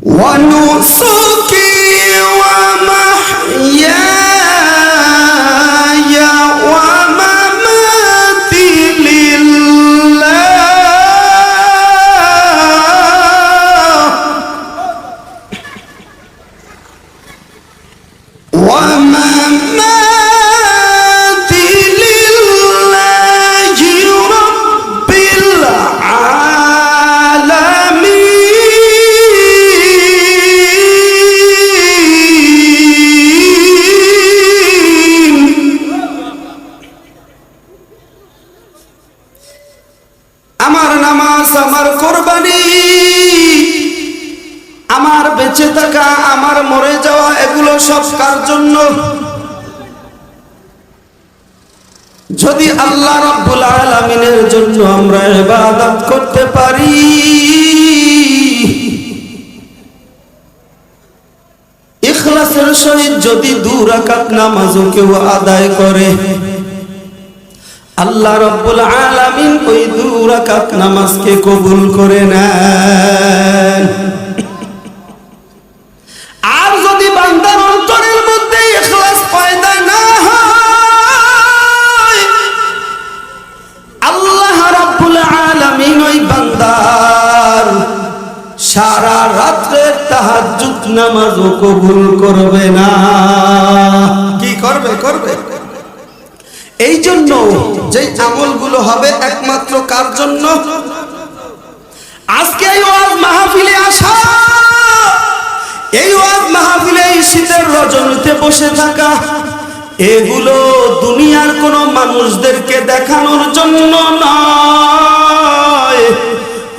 ونسكي ومحياي ومماتي لله ومماتي لله رب العالمين. আমার নামাজ, আমার কোরবানি, আমার বেঁচে থাকা, আমার মরে যাওয়া, এগুলো সব কার জন্য? যদি আল্লাহ রাব্বুল আলামিনের জন্য আমরা ইবাদত করতে পারি, ইখলাসের সহিত যদি 2 রাকাত নামাজও কেউ আদায় করে, আল্লাহ রাব্বুল আলামিন ওই 2 রাকাত নামাজকে কবুল করে নেন। আর যদি বান্দার অন্তরের মধ্যে ইখলাস পয়দা না হয়, আল্লাহ রাব্বুল আলামিন ওই বান্দার সারা রাতের তাহাজ্জুদ নামাজও কবুল করবে না। কি করবে? করবে। এই জন্য যে আমলগুলো হবে একমাত্র কার জন্য? আজকে এই ওয়াজ মাহফিলে আসা, এই ওয়াজ মাহফিলে এই শীতের রজনীতে বসে থাকা, এগুলো দুনিয়ার কোন মানুষদেরকে দেখানোর জন্য নয়।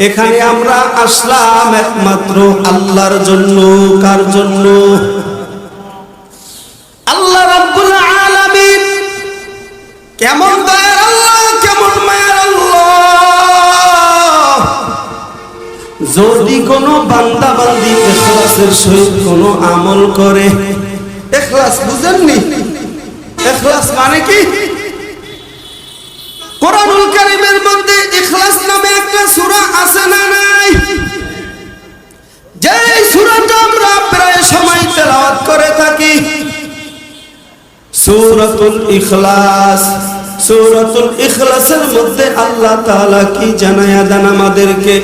এখানে আমরা আসলাম একমাত্র আল্লাহর জন্য। কার জন্য? আল্লাহ রাব্বুল আলামিন কেমন দয়ার আল্লাহ, কেমন মায়ার আল্লাহ। যদি কোনো বান্দা বান্দি ইখলাসের সহিত কোনো আমল করে, ইখলাস বুঝেননি? ইখলাস মানে কি? কোরআনুল কারীমের মধ্যে ইখলাস নামে একটা সূরা আছে না নাই? যে সূরাটা আমরা প্রায় সময় তেলাওয়াত করে থাকি, সূরাতুল ইখলাস। সূরাতুল ইখলাসের মধ্যে আল্লাহ তাআলা কি জানায়া দেন আমাদেরকে?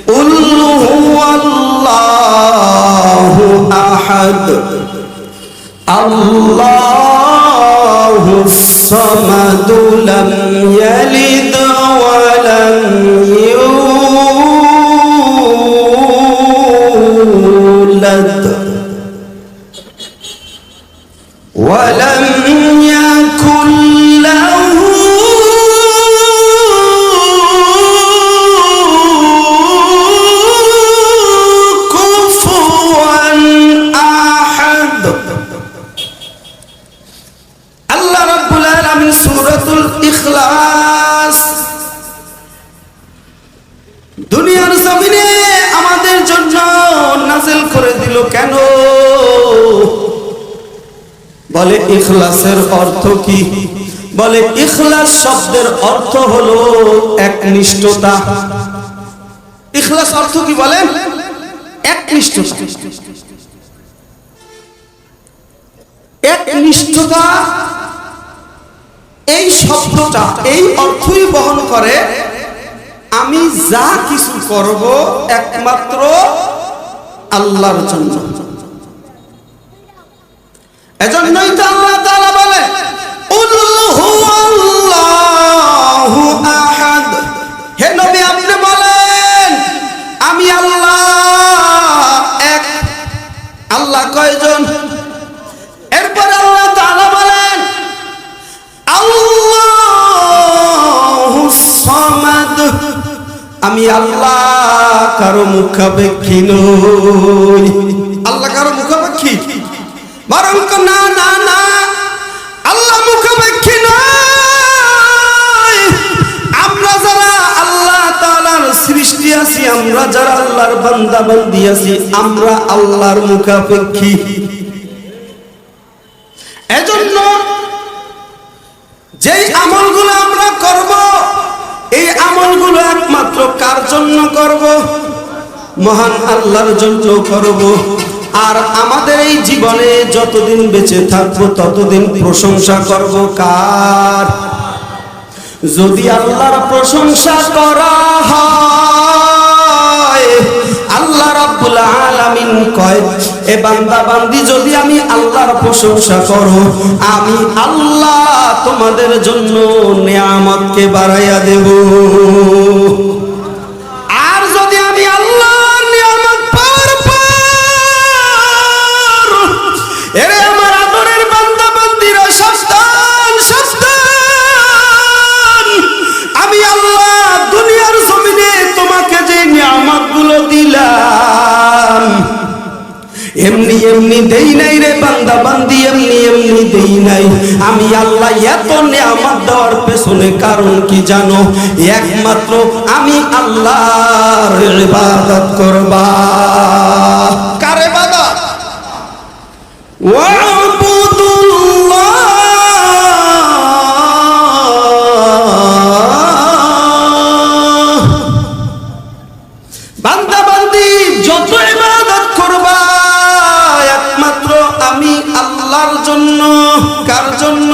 কুল হুয়াল্লাহু আহাদ আল্লাহুস সামাদ লাম ইয়ালিদ ওয়া লাম ইউলাদ ওয়া লাম ইয়াকুল লাহু কুফুয়ান আহাদ। আল্লাহ রাব্বুল আলামিন সূরাতুল ইখলাস দুনিয়ার জমিনে আমাদের জন্য নাযিল করে দিল। কেন? বলে ইখলাসের অর্থ কি? বলে ইখলাস শব্দের অর্থ হলো একনিষ্ঠতা। ইখলাস অর্থ কি বলেন? একনিষ্ঠতা। একনিষ্ঠতা এই শব্দটা এই অর্থই বহন করে, আমি যা কিছু করব একমাত্র আল্লাহর জন্য। এজন্যই তো আল্লাহ তাআলা বলে কুল হুয়াল্লাহু আহাদ। হে নবী আপনি বলেন আমি আল্লাহ এক। আল্লাহ কয়জন? এরপর আল্লাহ তাআলা বলেন আল্লাহুস সামাদ। আমি আল্লাহ কারো মুখাপেক্ষী নই। আল্লাহ কারো মুখাপেক্ষী? বরং না না না, আল্লাহ মুখাপেক্ষী নয়। আমরা যারা আল্লাহ তাআলার সৃষ্টি আছি, আমরা যারা আল্লাহর বান্দা বান্দি আছি, আমরা আল্লাহর মুখাপেক্ষী। এজন্য যেই আমলগুলো আমরা করব, এই আমলগুলো একমাত্র কার জন্য করব? মহান আল্লাহর জন্য করব। আর আমাদের এই জীবনে যতদিন বেঁচে থাকবো ততদিন প্রশংসা করব কার? যদি আল্লাহর প্রশংসা করা হয়, আল্লাহ রাব্বুল আলামিন কয়, এ বান্দা বান্দি যদি আমি আল্লাহর প্রশংসা করো, আমি আল্লাহ তোমাদের জন্য নিয়ামতকে বাড়াইয়া দেব। আর যদি আমি আল্লাহর নিয়ামত পার এরে আমার আদরের বান্দা বান্দিরা, সাবধান সাবধান, আমি আল্লাহ দুনিয়ার জমিনে তোমাকে যে নিয়ামতগুলো দিলাম এমনি এমনি দেই নাই রে বান্দা বান্দি, এমনি এমনি দেই নাই। আমি আল্লাহ এত নিয়ামত দেওয়ার পেছনে কারণ কি জানো? একমাত্র আমি আল্লাহর ইবাদত করবা। কার ইবাদত? ওয়াবুদুল্লাহ, বান্দা বান্দি যত ইবাদত করবা একমাত্র আমি আল্লাহর জন্য। কার জন্য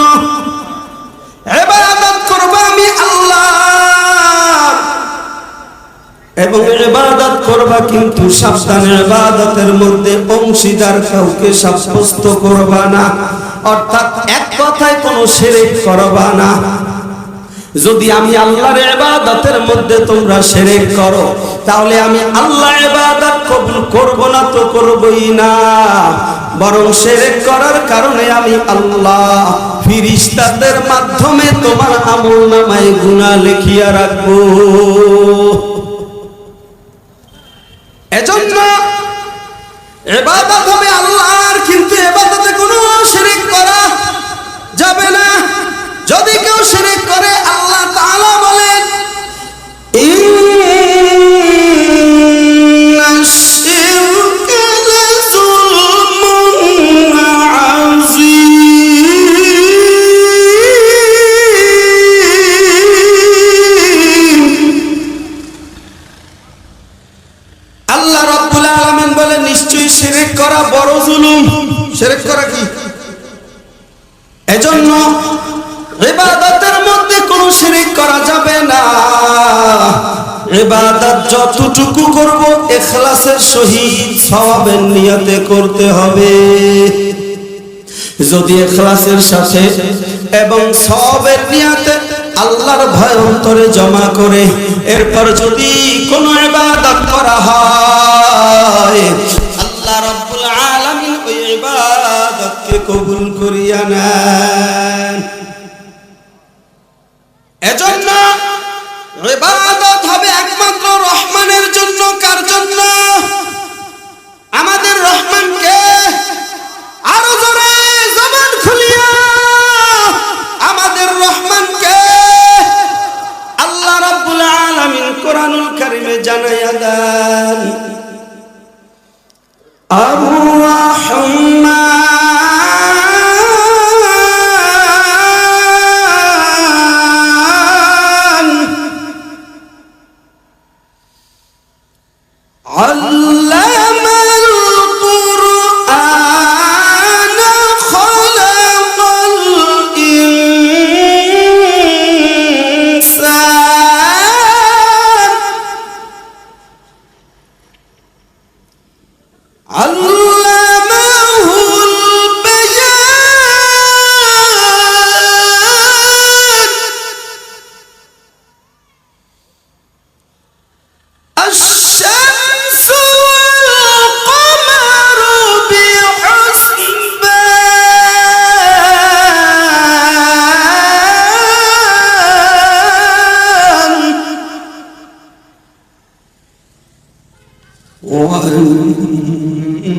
ইবাদত করবা? আমি আল্লাহ। এবং ইবাদত করবা কিন্তু সাবধান, ইবাদতের মধ্যে অংশীদার কাউকে সাব্যস্ত করবা না, অর্থাৎ এক কথায় কোনো শিরক করবা না। যদি আমি আল্লাহর ইবাদতের মধ্যে তোমরা শিরক করো, তাহলে আমি আল্লাহ ইবাদত কবুল করব না তো করবই না, বরং শিরক করার কারণে আমি আল্লাহ ফেরেশতাদের মাধ্যমে তোমার আমলনামায় গুনাহ লিখিয়া রাখবো। এজন্য ইবাদত হবে আল্লাহর, কিন্তু ইবাদতে কোনো শিরক করা যাবে না। যদি কেউ শিরক করে, আল্লাহ তাআলা বলেন, ইন্নাশ শিরকা লাযুলমুন আযীম। আল্লাহ রাব্বুল আলামিন বলেন, নিশ্চয়ই শিরক করা বড় জুলুম। শিরক করা কি? এজন্য ইবাদতের মধ্যে কোনো শিরক করা যাবে না। ইবাদত যতটুকু করব ইখলাসের সহিত সওয়াবের নিয়তে করতে হবে। যদি ইখলাসের সাথে এবং সওয়াবের নিয়তে আল্লাহর ভয় অন্তরে জমা করে এরপর যদি কোনো ইবাদত করা হয়, আল্লাহ রাব্বুল আলামিন ওই ইবাদতকে কবুল করিয়া নেন। এজন্য ইবাদত হবে একমাত্র রহমানের জন্য। কার জন্য? আমাদের রহমান কে? আরো জোরে জবান খুলিয়া, আমাদের রহমান কে? আল্লাহ রাব্বুল আলামিন কোরআনুল কারীমে জানায়া দেন, আর-রহমান আল্লামাল কুরআন খালাকাল ইনসান আল্লামাহুল বায়ান। الشمس والقمر بحسبان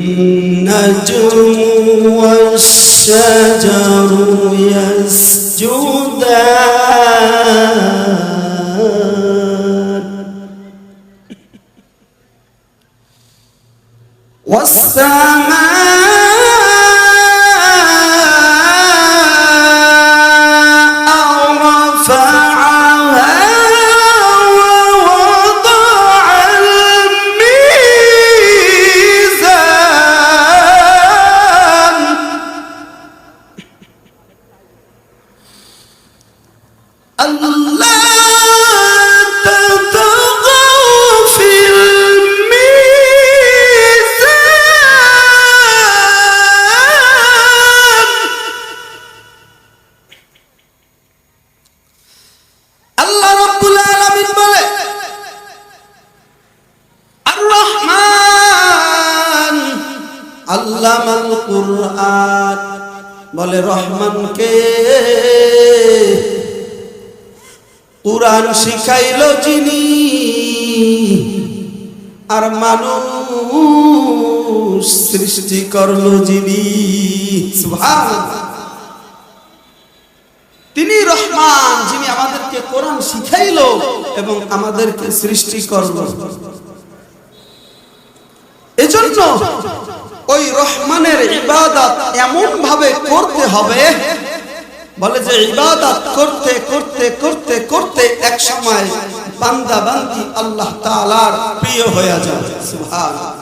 والنجم والشجر يسجدان والسماء رفعها ووضع الميزان আল্লামাল কুরআন। বলে রহমানকে কুরআন শিখাইলো যিনি, আর মানুষ সৃষ্টি করলো যিনি। সুবহানাল্লাহ। তিনি রহমান, যিনি আমাদেরকে কোরআন শিখাইলো এবং আমাদেরকে সৃষ্টি করলো। এজন্য ওই রহমানের ইবাদত এমন ভাবে করতে হবে, বলে যে ইবাদত করতে করতে করতে করতে এক সময় বান্দা বান্দি আল্লাহ তাআলার প্রিয় হয়ে যাবে। সুবহানাল্লাহ।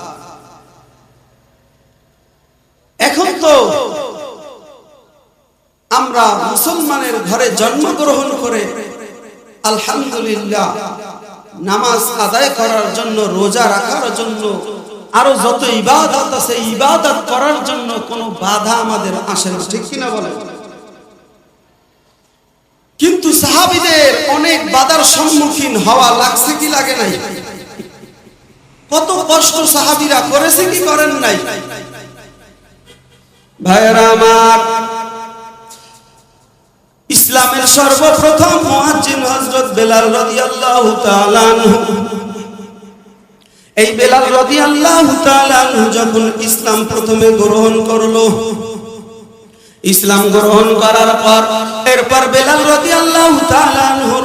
এখন তো আমরা মুসলমানের ঘরে জন্মগ্রহণ করে আলহামদুলিল্লাহ নামাজ আদায় করার জন্য, রোজা রাখার জন্য, আরো যত ইবাদত আছে ইবাদত করার জন্য কোনো বাধা আমাদের আসে না, ঠিক কিনা বলে? কিন্তু সাহাবীদের অনেক বাধার সম্মুখীন হওয়া লাগছে কি লাগে নাই? কত কষ্ট সাহাবীরা করেছে কি করেন নাই? ভাইরা আমার, ইসলামের সর্বপ্রথম মুয়াজ্জিন হযরত বেলাল রাদিয়াল্লাহু তাআলা আনহু, এই বেলাল রাদিয়াল্লাহু তাআলা আনহু যখন ইসলাম প্রথমে গ্রহণ করলো, ইসলাম গ্রহণ করার পর এরপর বেলাল রাদিয়াল্লাহু তাআলা আনহুর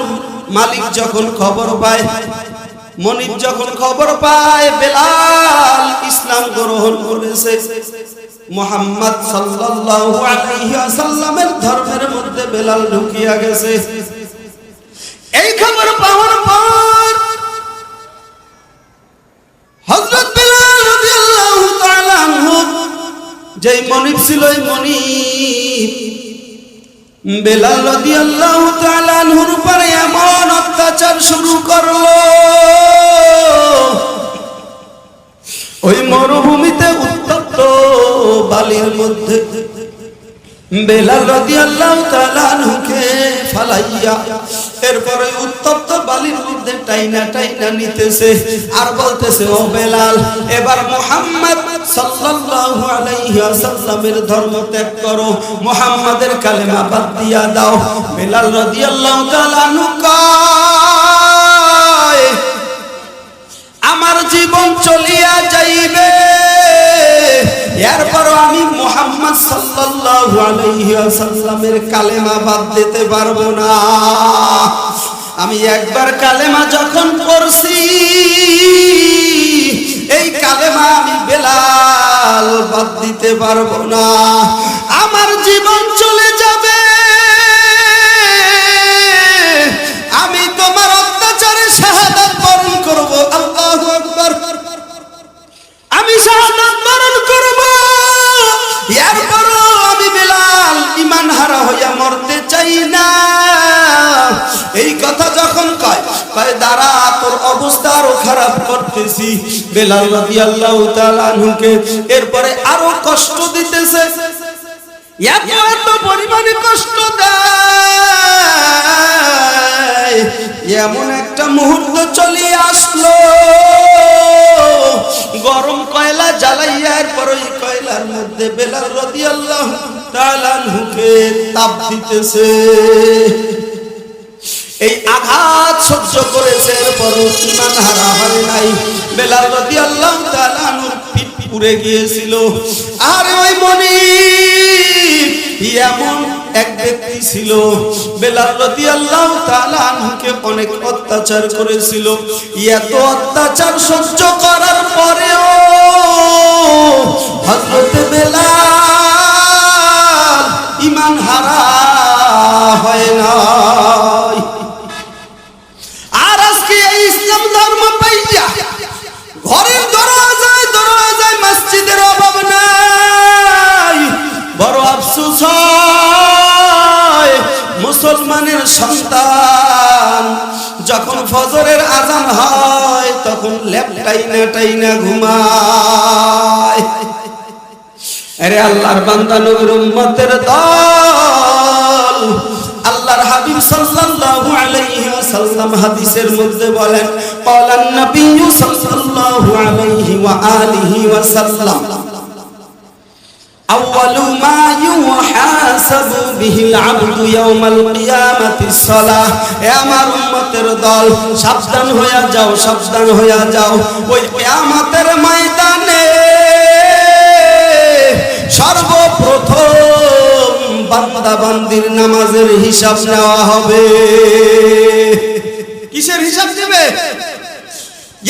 মালিক যখন খবর পায়, মনিব যখন খবর পায় বেলাল ইসলাম গ্রহণ করেছে, মুহাম্মদ সাল্লাল্লাহু আলাইহি ওয়াসাল্লামের ধর্মের মধ্যে বেলাল ঢুকিয়া গেছে, এই খবর পাওয়ার পর হযরত বেলাল রাদিয়াল্লাহু তাআলা আনহু যেই মনিব ছিল, এই মনিব বেলাল রাদিয়াল্লাহু তাআলা আনহুর উপরে এমন অত্যাচার শুরু করলো, ওই মরুভূমিতে উত্তপ্ত বালির মধ্যে বেলাল রাদিয়াল্লাহু তাআলা আনহুকে ফালাইয়া এরপরে উত্তপ্ত বালির মধ্যে টাইনা টাইনা নিতেছে আর বলতেছে, ও বেলাল, এবার মুহাম্মদ সাল্লাল্লাহু আলাইহি ওয়াসাল্লামের ধর্ম ত্যাগ করো, মুহাম্মাদের কালেমা বাদ দিয়া দাও। বেলাল রাদিয়াল্লাহু তাআলা আনহু কয়, আমার জীবন চলিয়া যাইবে, এরপর আমি মুহাম্মদ সাল্লাল্লাহু আলাইহি ওয়াসাল্লামের কালেমা বাদ দিতে পারবো না। আমি একবার কালেমা যখন পড়ছি, এই কালেমা আমি বেলাল বাদ দিতে পারবো না, আমার জীবন চলে যাবে, আমি তোমার অত্যাচারে শাহাদাত বরণ করব। আল্লাহু আকবার। আমি শাহাদাত বরণ করব, এরপরও আমি বেলাল ঈমান হারা হইয়া মরতে চাই না। এই কথা যখন কয় দাঁড়া, তোর অবস্থা আরো খারাপ করতেছি। বেলাল রাদিয়াল্লাহু তাআলা আনহুকে এরপরে আরো কষ্ট দিতেছে, এত পরিমাণে কষ্ট দেয়, এমন একটা মুহূর্ত চলে আসলো, গরম কয়লা জ্বালাইয়া এরপর ওই কয়লার মধ্যে বেলাল রাদিয়াল্লাহু তাআলা আনহুকে তাপ দিতেছে। এই আঘাত সহ্য করেছে, এরপর ঈমান হারা হয় নাই। বেলাল রাদিয়াল্লাহু তাআলা আনহুর পিঠ পুড়ে গিয়েছিল। আর ওই মনিব এমন এক ব্যক্তি ছিল, বেলাল রাদিয়াল্লাহু তাআলা আনহুকে অনেক অত্যাচার করেছিল। এত অত্যাচার সহ্য করার পরেও হযরত বেলাল ঈমান হারা হয় নাই। আর আজকে এই ইসলাম ধর্ম পাইয়া ঘরের দরজায় দরজায় মসজিদের অভাব নাই। বড় আফসোস হয়, মুসলমানের সন্তান যখন ফজরের আজান হয় তখন লেপ টাইনা টাইনা ঘুমায়। আরে আল্লাহর বান্দা নবীর উম্মতের দল, আল্লাহর হাবিব সাল্লাল্লাহু আলাইহি ওয়াসাল্লাম হাদিসের মধ্যে বলেন, ক্বালান নবী সাল্লাল্লাহু আলাইহি ওয়া আলিহি ওয়াসাল্লাম, আউয়ালু মা ইউহাসাবু বিহিল আবদু ইয়াউমাল কিয়ামাতিস সালাহ। এ আমার উম্মতের দল, সাবধান হইয়া যাও, সাবধান হইয়া যাও। ওই কিয়ামতের ময়দানে সর্বপ্রথম বান্দা বান্দির নামাজের হিসাব নেওয়া হবে। কিসের হিসাব দিবে?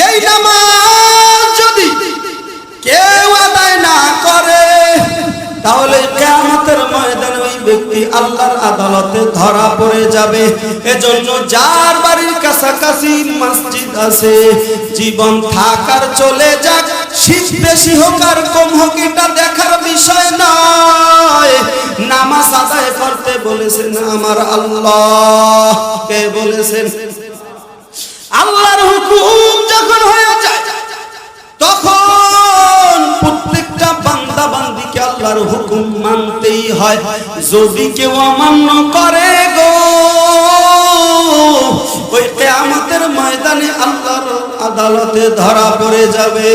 এই নামাজ যদি কেউ আদায় না করে তাহলে কিয়ামতের ময়দানে ওই ব্যক্তি আল্লাহর আদালতে ধরা পড়ে যাবে। এজন্য যার বাড়ির কাছাকাছি মসজিদ আছে, জীবন থাকার চলে যাক, শীত বেশি হোক আর কম হোক এটা দেখার বিষয় নয়। নামাজ আদায় করতে বলেছেন আমার আল্লাহ। কে বলেছেন? আল্লাহর হুকুম যখন হয়ে যায় তখন প্রত্যেকটা বান্দা বান্দিকে আল্লাহর হুকুম মানতেই হয়। যদি কেউ অমান্য করে গো, ওই কিয়ামতের ময়দানে আল্লাহর আদালতে ধরা পড়ে যাবে।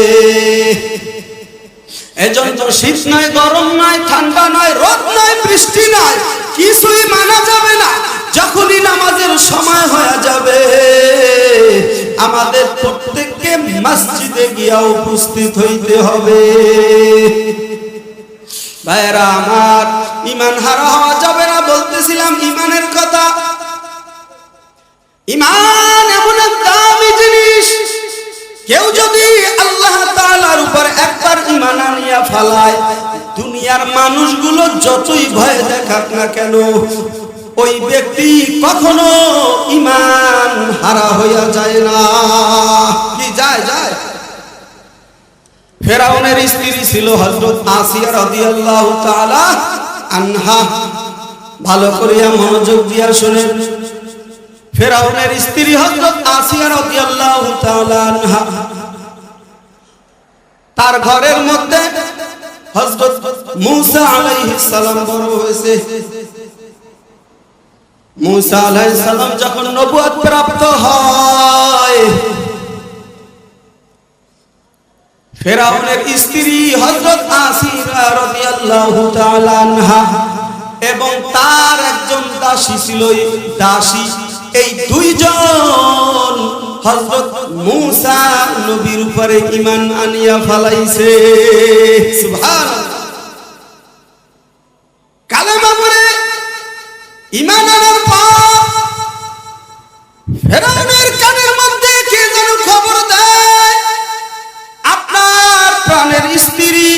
এজন্য শীত নয়, গরম নয়, ঠান্ডা নয়, রোদ নয়, বৃষ্টি নয়, কিছুই মানা যাবে না। যখনই নামাজের সময় হয়ে যাবে আমাদের প্রত্যেককে মসজিদে গিয়া উপস্থিত হইতে হবে। ভাইরা আমার, ঈমান হারা হওয়া যাবে না। বলতেছিলাম ঈমানের কথা। ঈমান এমন এক দামি জিনিস, কেউ যদি আল্লাহ তাআলার উপর একবার ঈমান আনিয়া ফেলায়, দুনিয়ার মানুষগুলো যতই ভয় দেখাক না কেন, ওই ব্যক্তি কখনো ঈমান হারা হইয়া যায় না। কি যায়? যায়। ফেরাউনের স্ত্রী ছিল হযরত আসিয়া রাদিয়াল্লাহু তাআলা আনহা। ভালো করিয়া মনোযোগ দিয়া শুনেন। ফেরাউনের স্ত্রী হযরত আসিয়া রাদিয়াল্লাহু তাআলা আনহা, তার ঘরের মধ্যে হযরত মূসা আলাইহিস সালাম বড় হয়েছে। মূসা আলাইহিস সালাম যখন নবুয়ত প্রাপ্ত হয়, ফেরাউনের স্ত্রী হযরত আসিয়া রাদিয়াল্লাহু তাআলা আনহা এবং তার একজন দাসী ছিল, দাসী, এই দুইজন হযরত মূসা নবীর উপরে ঈমান আনিয়া ফেলাইছে। সুবহানাল্লাহ। কালেমা পড়ে ঈমান আনার পর ফেরাউনের কানের মধ্যে কে যেন খবর দেয়, আপনার প্রাণের স্ত্রী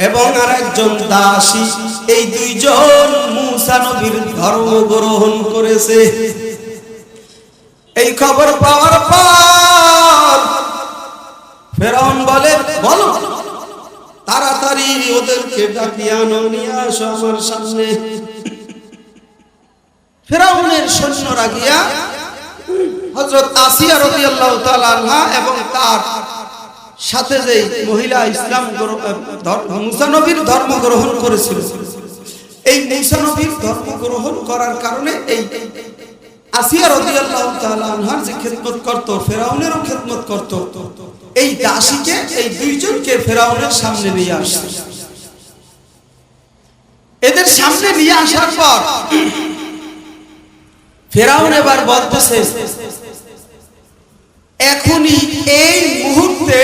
এবং আরেকজন দাসী, এই দুইজন মূসা নবীর ধর্ম গ্রহণ করেছে। এই খবর পাওয়ার পর ফেরাউন বলে, বলো তাড়াতাড়ি ওদেরকে ডাকিয়ে আনো, নিয়ে আসো আমার সামনে। ফেরাউনের সৈন্যরা গিয়া হযরত আসিয়া রাদিয়াল্লাহু তাআলা আনহা এবং তার সাথে যে মহিলা ইসলাম মূসা নবীর ধর্ম গ্রহণ করেছিল, এই মূসা নবীর ধর্ম গ্রহণ করার কারণে এই আসিয়া রাদিয়াল্লাহু তাআলা আনহার যে খেদমত করত, ফেরাউনেরও খেদমত করত, এই দাসীকে, এই দুইজনকে ফেরাউনের সামনে নিয়ে আসছে। এদের সামনে নিয়ে আসার পর ফেরাউন এবার বলতেছে, এখনই এই মুহূর্তে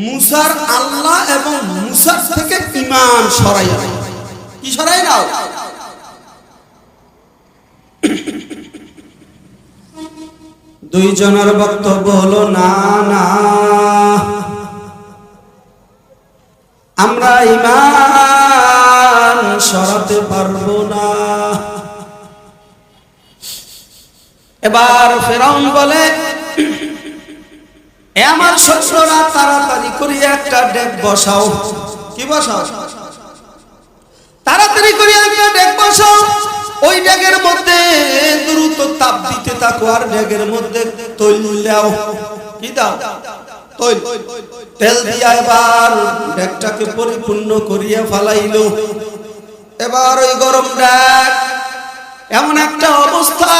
মূসার আল্লাহ এবং মূসার থেকে ঈমান সরাই নাও। কি সরাই নাও? দুইজনের বক্তব্য হলো, না না, আমরা ঈমান সরাতে পারবো না। এবার ফেরাউন বলে, এ আমার সৈন্যরা, তাড়াতাড়ি করে একটা ডেক বসাও। কি বসাও? তাড়াতাড়ি করে একটা ডেক বসাও। ওই ডেকের মধ্যে দ্রুত তাপ দিতে থাকো, আর ডেকের মধ্যে তৈল দাও। কি দাও? তৈল। তেল দিয়া এবার ডেকটাকে পরিপূর্ণ করিয়া ফেলাইল। এবার ওই গরম ডেক এমন একটা অবস্থা,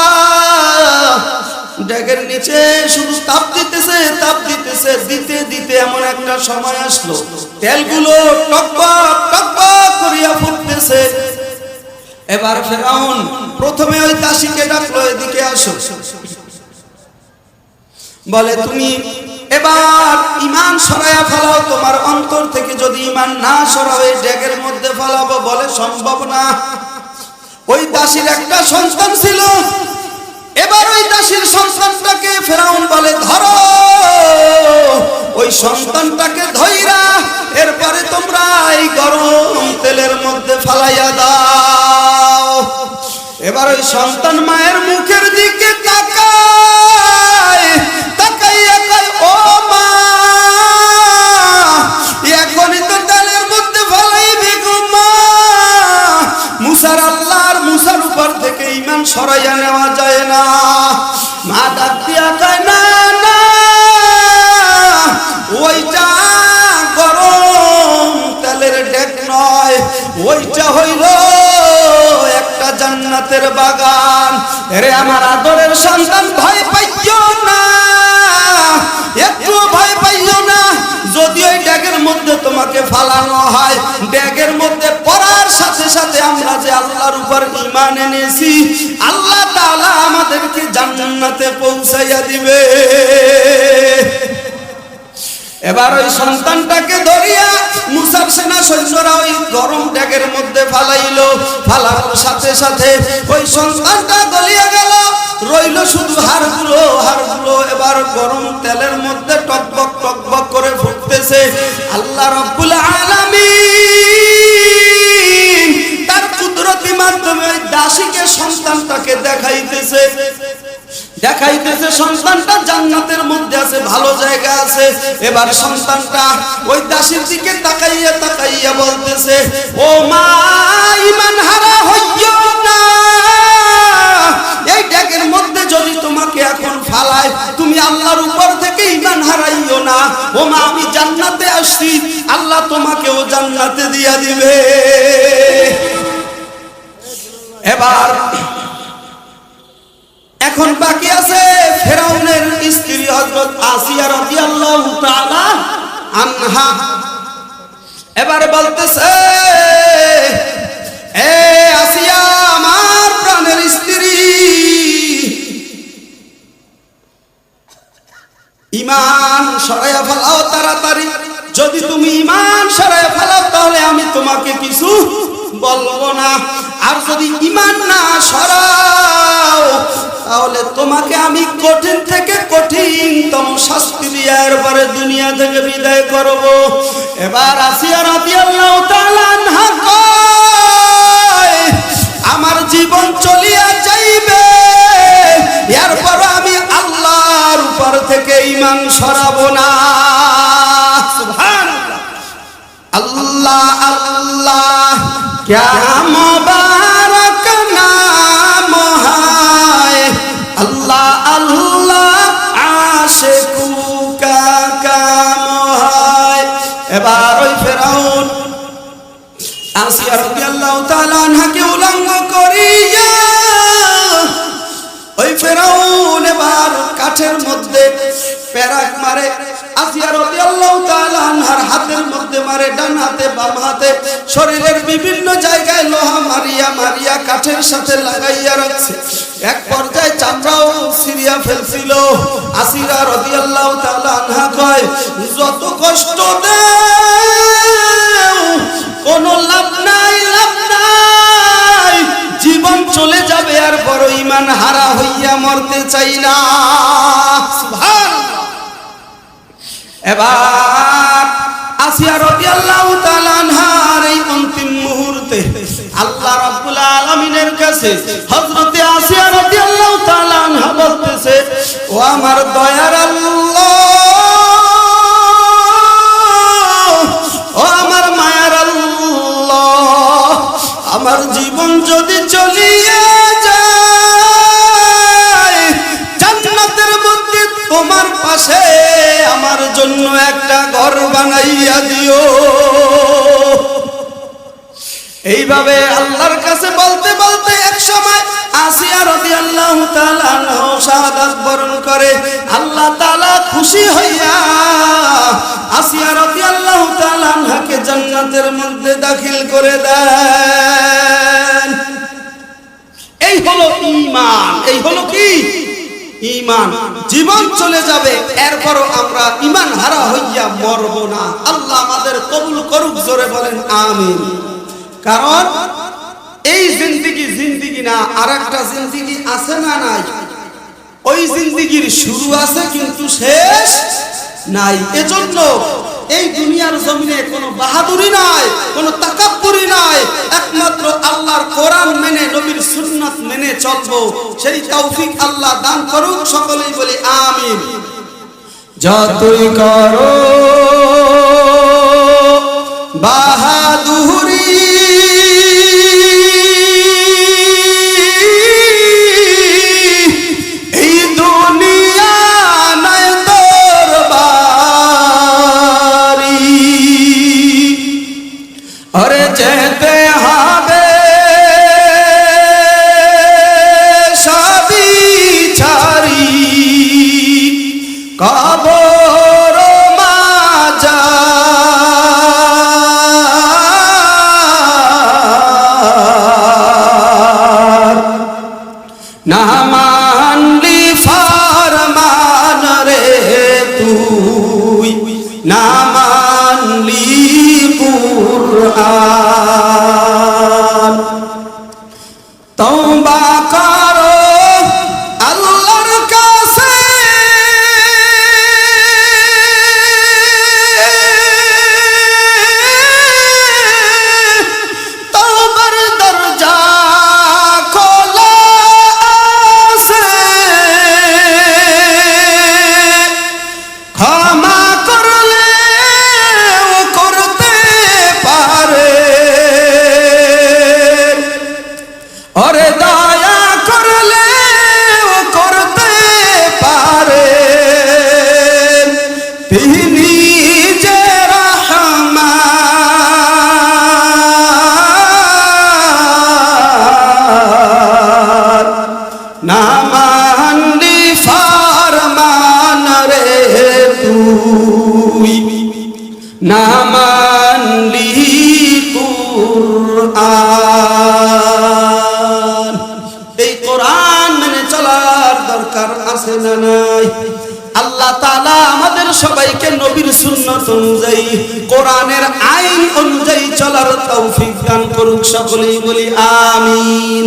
ড্যাগের নিচে শুধু তাপ দিতেছে, তাপ দিতেছে, দিতে দিতে এমন একটা সময় আসলো তেলগুলো টকবক টকবক করিয়া ফুটতেছে। এবার ফেরাউন প্রথমে ওই দাসীকে ডাকলো, এদিকে আসো। বলে তুমি এবার ঈমান সরায়া ফেলাও, তোমার অন্তর থেকে যদি ঈমান না সরাও এই ড্যাগের মধ্যে ফেলাবো। বলে সম্ভব না। ওই দাসীর একটা সন্তান ছিল, এবার ওই দাসীর সন্তানটাকে ফেরাউন বলে ধরো। ওই সন্তানটাকে ধইরা এরপরে তোমরা এই গরম তেলের মধ্যে ফালাইয়া দাও। এবার ওই সন্তান মায়ের মুখের দিকে তাকায়, তাকাইয়া কয় ও মা, এখনই তো তেলের মধ্যে ফালাইবি গো মা। মুসার আল্লাহর মুসার উপর থেকে ঈমান সরাইয়া নেওয়া যায় না। মা ডাক দিয়া কয় না না, ওইটা গরম তেলের ডেক নয়, ওইটা হইল একটা জান্নাতের বাগান। এরে আমার আদরের সন্তান, ভয় পাইও না, একটু ভয় পাইও না। যদি ওই ড্যাগের মধ্যে তোমাকে ফালানো হয়, ড্যাগের মধ্যে পড়ার সাথে সাথে আমরা যে আল্লাহর উপর ঈমান এনেছি, আল্লাহ তাআলা আমাদেরকে জান্নাতে পৌঁছাইয়া দিবে। এবার ওই সন্তানটাকে ধরিয়া মুসার সেনা সৈন্যরা ওই গরম ড্যাগের মধ্যে ফালাইলো। ফালানোর সাথে সাথে ওই সন্তানটা গলিয়া গেল, রইল শুধু হাড়গুলো হাড়গুলো। এবার গরম তেলের মধ্যে টকবক টকবক করে ফুটতেছে। আল্লাহ রাব্বুল আলামিন তার কুদরতি মাধ্যমে ওই দাসীকে সন্তানটাকে দেখাইতেছে, দেখাইতেছে সন্তানটা জান্নাতের মধ্যে আছে, ভালো জায়গা আছে। এবার সন্তানটা ওই দাসীর দিকে তাকাইয়া তাকাইয়া বলতেছে ও মা, ঈমান হারা হইও না। এই ড্যাগের মধ্যে যদি তোমাকে এখন ফালায়, তুমি আল্লাহর উপর থেকে ঈমান হারাইও না। ও মা, আমি জান্নাতে আসছি, আল্লাহ তোমাকেও জান্নাতে দিয়া দিবে। এবার এখন বাকি আছে ফেরাউনের স্ত্রী হযরত আসিয়া রাদিয়াল্লাহু তাআলা আনহা। এবার বলতেছে এ আসিয়া, আমার প্রাণের স্ত্রী, ঈমান সরাইয়া ফেলাও তাড়াতাড়ি। যদি তুমি ঈমান সরাইয়া ফেলাও তাহলে আমি তোমাকে কিছু বলবো না, আর যদি ঈমান না সরাও তাহলে তোমাকে আমি কঠিন থেকে কঠিনতম শাস্তি দিয়ে এরপরে দুনিয়া থেকে বিদায় করব। এবার আসিয়া রাদিয়াল্লাহু তাআলা আনহা কয়, আমার জীবন চলিয়া যাইবে, এরপর আমি আল্লাহর উপর থেকে ঈমান সরাবো না। সুবহানাল্লাহ, আল্লাহ আল্লাহ, क्या मुबारक नाम है, अल्लाह अल्लाह आशिकू का काम है। এবার ওই ফেরাউন আসিয়া রাদিয়াল্লাহু তাআলা আনহাকে উলঙ্গ করিয়া ওই ফেরাউন এবার কাঠের মধ্যে পেরাক মারে। আসিয়া রাদিয়াল্লাহু তাআলা আনহার হাতের মধ্যে মারে, ডান হাতে বাম হাতে, শরীরের বিভিন্ন জায়গায় লোহা মারিয়া মারিয়া কাঠের সাথে লাগাইয়া রাখছে। এক পর্যায়ে চামড়াও ছিঁড়িয়া ফেলছিল। আসিয়া রাদিয়াল্লাহু তাআলা আনহা কয়, যত কষ্ট দাও কোনো লাভ নাই, লাভ নাই, জীবন চলে যাবে, আর বড় ঈমান হারা হইয়া মরতে চাই না। সুবহানাল্লাহ। এবার আসিয়া রাদিয়াল্লাহু তাআলা আনহার এই অন্তিম মুহূর্তে আল্লাহ রাব্বুল আলামিনের কাছে হযরতে আসিয়া রাদিয়াল্লাহু তাআলা আনহা বলতেছে, ও আমার দয়ার আল্লাহ, ও আমার মায়ার আল্লাহ, আমার জীবন যদি চলিয়ে যায়, জান্নাতের মধ্যে তোমার পাশে আমার জন্য একটা ঘর বানাইয়া দিও। এইভাবে আল্লাহর কাছে বলতে বলতে এক সময় আসিয়া রাদিয়াল্লাহু তাআলা আনহা শাহাদাত বরণ করে। আল্লাহ তাআলা খুশি হইয়া আসিয়া রাদিয়াল্লাহু তাআলা আনহাকে জান্নাতের মধ্যে দাখিল করে দেন। এই হলো ঈমান। এই হলো কি ঈমান। জীবন চলে যাবে, এরপরও আমরা ঈমান হারা হইয়া মরব না। আল্লাহ আমাদের কবুল করুক, জোরে বলেন আমিন। কারণ এই জিন্দেগি না, আরেকটা জিন্দেগি আছে না নাই? ওই জিন্দেগির শুরু আছে কিন্তু শেষ নাই। এজন্য এই দুনিয়ার জমিনে কোনো বাহাদুরি নাই, কোনো তাকাব্বুরি নাই। একমাত্র আল্লাহর কোরআন মেনে, নবীর সুন্নাত মেনে চলবো, সেই তৌফিক আল্লাহ দান করুক। সকলেই বলি আমিন। যতই করো বাহাদুরি, যেতে হবে সবই ছাড়ি, কবর মাজার, না মানলি ফরমান রে তুই, না মানলি কুরআন। তওবা করো আল্লাহর কাছে, তওবার দরজা খোলা আছে, ক্ষমা করলে ও করতে পারে, ওরে দয়া করলে ও করতে পারে, তিনি যে রহমান, না মানলি ফরমান রে তুই, না মানলি কুরআন। এই কোরআন মেনে চলার দরকার আছে না নাই? আল্লাহ তাআলা আমাদের সবাইকে নবীর সুন্নাত অনুযায়ী, কোরআনের আইন অনুযায়ী চলার তৌফিক দান করুক। সকলেই বলি আমিন।